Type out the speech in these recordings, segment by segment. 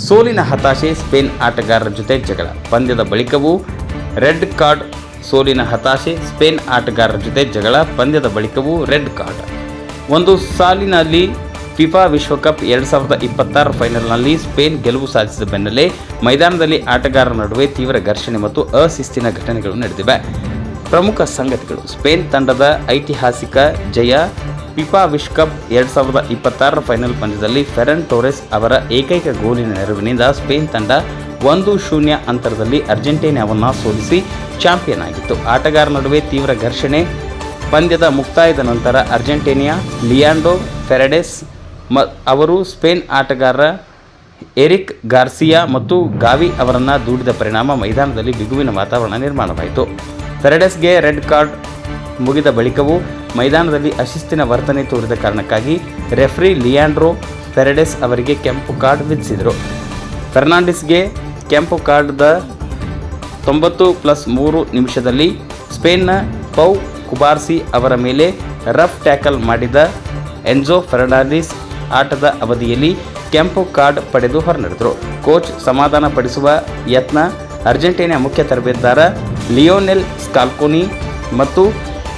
ಸೋಲಿನ ಹತಾಶೆ, ಸ್ಪೇನ್ ಆಟಗಾರರ ಜೊತೆ ಜಗಳ. ಪಂದ್ಯದ ಬಳಿಕವೂ ರೆಡ್ ಕಾರ್ಡ್. ಸೋಲಿನ ಹತಾಶೆ, ಸ್ಪೇನ್ ಆಟಗಾರರ ಜೊತೆ ಜಗಳ. ಪಂದ್ಯದ ಬಳಿಕವೂ ರೆಡ್ ಕಾರ್ಡ್. ಒಂದು ಸಾಲಿನಲ್ಲಿ ಫಿಫಾ ವಿಶ್ವಕಪ್ 2026 ಫೈನಲ್ನಲ್ಲಿ ಸ್ಪೇನ್ ಗೆಲುವು ಸಾಧಿಸಿದ ಬೆನ್ನಲ್ಲೇ ಮೈದಾನದಲ್ಲಿ ಆಟಗಾರರ ನಡುವೆ ತೀವ್ರ ಘರ್ಷಣೆ ಮತ್ತು ಅಶಿಸ್ತಿನ ಘಟನೆಗಳು ನಡೆದಿವೆ. ಪ್ರಮುಖ ಸಂಗತಿಗಳು: ಸ್ಪೇನ್ ತಂಡದ ಐತಿಹಾಸಿಕ ಜಯ. ಫಿಫಾ ವಿಶ್ವಕಪ್ 2026 ಫೈನಲ್ ಪಂದ್ಯದಲ್ಲಿ ಫೆರನ್ ಟೋರೆಸ್ ಅವರ ಏಕೈಕ ಗೋಲಿನ ನೆರವಿನಿಂದ ಸ್ಪೇನ್ ತಂಡ 1-0 ಅಂತರದಲ್ಲಿ ಅರ್ಜೆಂಟೀನಾವನ್ನು ಸೋಲಿಸಿ ಚಾಂಪಿಯನ್ ಆಗಿತ್ತು. ಆಟಗಾರರ ನಡುವೆ ತೀವ್ರ ಘರ್ಷಣೆ. ಪಂದ್ಯದ ಮುಕ್ತಾಯದ ನಂತರ ಅರ್ಜೆಂಟೀನಿಯಾ ಲಿಯಾಂಡ್ರೋ ಫೆರಡೆಸ್ ಅವರು ಸ್ಪೇನ್ ಆಟಗಾರ ಎರಿಕ್ ಗಾರ್ಸಿಯಾ ಮತ್ತು ಗಾವಿ ಅವರನ್ನು ದೂಡಿದ ಪರಿಣಾಮ ಮೈದಾನದಲ್ಲಿ ಬಿಗುವಿನ ವಾತಾವರಣ ನಿರ್ಮಾಣವಾಯಿತು. ಫೆರಡೆಸ್ಗೆ ರೆಡ್ ಕಾರ್ಡ್. ಮುಗಿದ ಬಳಿಕವೂ ಮೈದಾನದಲ್ಲಿ ಅಶಿಸ್ತಿನ ವರ್ತನೆ ತೋರಿದ ಕಾರಣಕ್ಕಾಗಿ ರೆಫ್ರಿ ಲಿಯಾಂಡ್ರೋ ಫೆರಡೆಸ್ ಅವರಿಗೆ ಕೆಂಪು ಕಾರ್ಡ್ ವಿಧಿಸಿದರು. ಫೆರ್ನಾಂಡಿಸ್ಗೆ ಕೆಂಪು ಕಾರ್ಡ್ದ 90+3 ನಿಮಿಷದಲ್ಲಿ ಸ್ಪೇನ್ನ ಪೌ ಕುಬಾರ್ಸಿ ಅವರ ಮೇಲೆ ರಫ್ ಟ್ಯಾಕಲ್ ಮಾಡಿದ ಎನ್ಜೋ ಫೆರ್ನಾಂಡಿಸ್ ಆಟದ ಅವಧಿಯಲ್ಲಿ ಕೆಂಪು ಕಾರ್ಡ್ ಪಡೆದು ಹೊರನಡೆದರು. ಕೋಚ್ ಸಮಾಧಾನ ಪಡಿಸುವ ಯತ್ನ. ಅರ್ಜೆಂಟೀನಾ ಮುಖ್ಯ ತರಬೇತುದಾರ ಲಿಯೋನೆಲ್ ಸ್ಕಾಲ್ಕೋನಿ ಮತ್ತು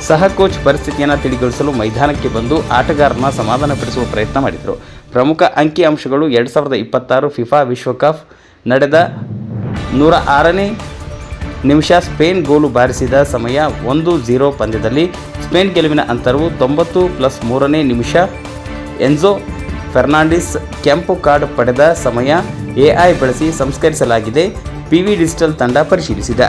ಸಹ ಕೋಚ್ ಪರಿಸ್ಥಿತಿಯನ್ನು ತಿಳಿಗೊಳಿಸಲು ಮೈದಾನಕ್ಕೆ ಬಂದು ಆಟಗಾರರನ್ನ ಸಮಾಧಾನಪಡಿಸುವ ಪ್ರಯತ್ನ ಮಾಡಿದರು. ಪ್ರಮುಖ ಅಂಕಿ ಅಂಶಗಳು: 2026 ಫಿಫಾ ವಿಶ್ವಕಪ್ ನಡೆದ 106ನೇ ನಿಮಿಷ ಸ್ಪೇನ್ ಗೋಲು ಬಾರಿಸಿದ ಸಮಯ 1-0 ಪಂದ್ಯದಲ್ಲಿ ಸ್ಪೇನ್ ಗೆಲುವಿನ ಅಂತರವು 90+3ನೇ ನಿಮಿಷ ಎನ್ಜೋ ಫೆರ್ನಾಂಡಿಸ್ ಕೆಂಪು ಕಾರ್ಡ್ ಪಡೆದ ಸಮಯ AI ಬಳಸಿ ಸಂಸ್ಕರಿಸಲಾಗಿದೆ. PV ಡಿಜಿಟಲ್ ತಂಡ ಪರಿಶೀಲಿಸಿದೆ.